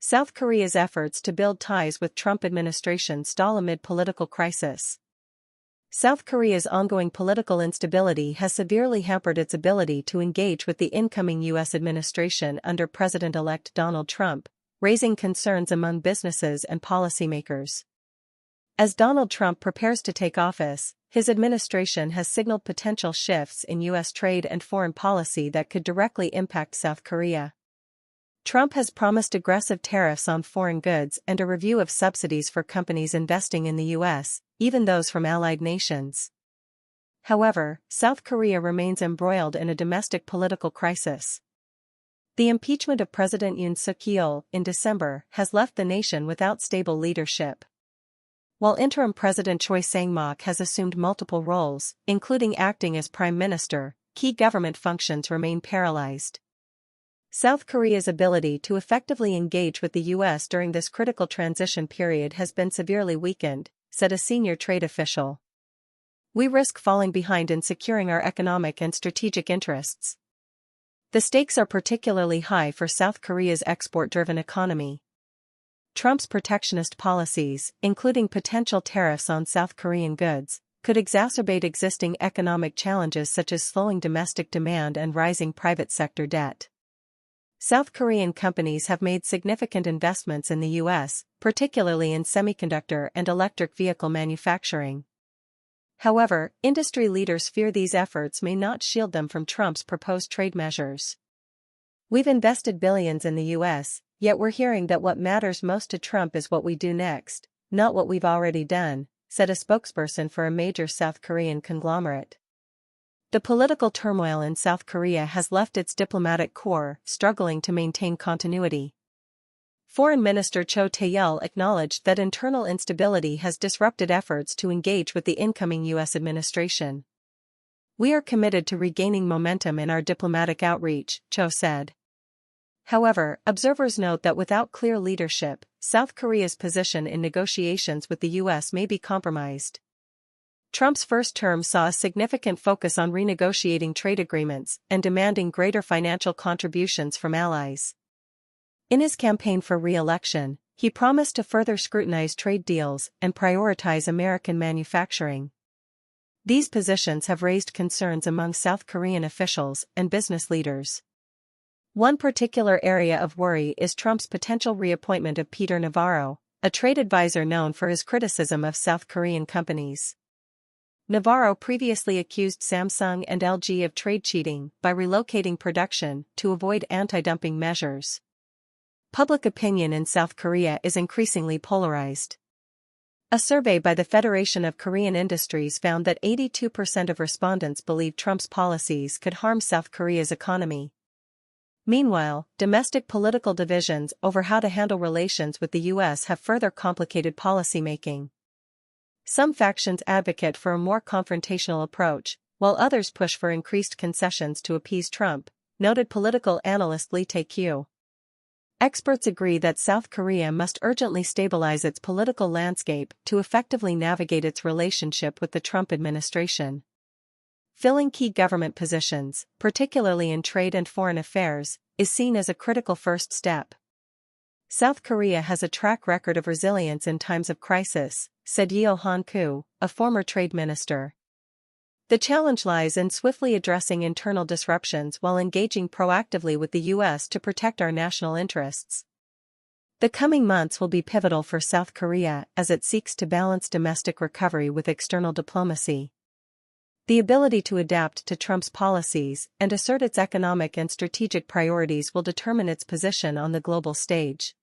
South Korea's efforts to build ties with Trump administration stall amid political crisis. South Korea's ongoing political instability has severely hampered its ability to engage with the incoming U.S. administration under President-elect Donald Trump, raising concerns among businesses and policymakers. As Donald Trump prepares to take office, his administration has signaled potential shifts in U.S. trade and foreign policy that could directly impact South Korea. Trump has promised aggressive tariffs on foreign goods and a review of subsidies for companies investing in the U.S., even those from allied nations. However, South Korea remains embroiled in a domestic political crisis. The impeachment of President Yoon Suk-yeol in December has left the nation without stable leadership. While interim President Choi Sang-mok has assumed multiple roles, including acting as prime minister, key government functions remain paralyzed. South Korea's ability to effectively engage with the U.S. during this critical transition period has been severely weakened, said a senior trade official. We risk falling behind in securing our economic and strategic interests. The stakes are particularly high for South Korea's export-driven economy. Trump's protectionist policies, including potential tariffs on South Korean goods, could exacerbate existing economic challenges such as slowing domestic demand and rising private sector debt. South Korean companies have made significant investments in the U.S., particularly in semiconductor and electric vehicle manufacturing. However, industry leaders fear these efforts may not shield them from Trump's proposed trade measures. We've invested billions in the U.S., yet we're hearing that what matters most to Trump is what we do next, not what we've already done, said a spokesperson for a major South Korean conglomerate. The political turmoil in South Korea has left its diplomatic corps struggling to maintain continuity. Foreign Minister Cho Tae-yeol acknowledged that internal instability has disrupted efforts to engage with the incoming U.S. administration. We are committed to regaining momentum in our diplomatic outreach, Cho said. However, observers note that without clear leadership, South Korea's position in negotiations with the U.S. may be compromised. Trump's first term saw a significant focus on renegotiating trade agreements and demanding greater financial contributions from allies. In his campaign for re-election, he promised to further scrutinize trade deals and prioritize American manufacturing. These positions have raised concerns among South Korean officials and business leaders. One particular area of worry is Trump's potential reappointment of Peter Navarro, a trade advisor known for his criticism of South Korean companies. Navarro previously accused Samsung and LG of trade cheating by relocating production to avoid anti-dumping measures. Public opinion in South Korea is increasingly polarized. A survey by the Federation of Korean Industries found that 82% of respondents believe Trump's policies could harm South Korea's economy. Meanwhile, domestic political divisions over how to handle relations with the U.S. have further complicated policymaking. Some factions advocate for a more confrontational approach, while others push for increased concessions to appease Trump, noted political analyst Lee Tae-kyu. Experts agree that South Korea must urgently stabilize its political landscape to effectively navigate its relationship with the Trump administration. Filling key government positions, particularly in trade and foreign affairs, is seen as a critical first step. South Korea has a track record of resilience in times of crisis, said Yeo Han-koo, a former trade minister. The challenge lies in swiftly addressing internal disruptions while engaging proactively with the U.S. to protect our national interests. The coming months will be pivotal for South Korea as it seeks to balance domestic recovery with external diplomacy. The ability to adapt to Trump's policies and assert its economic and strategic priorities will determine its position on the global stage.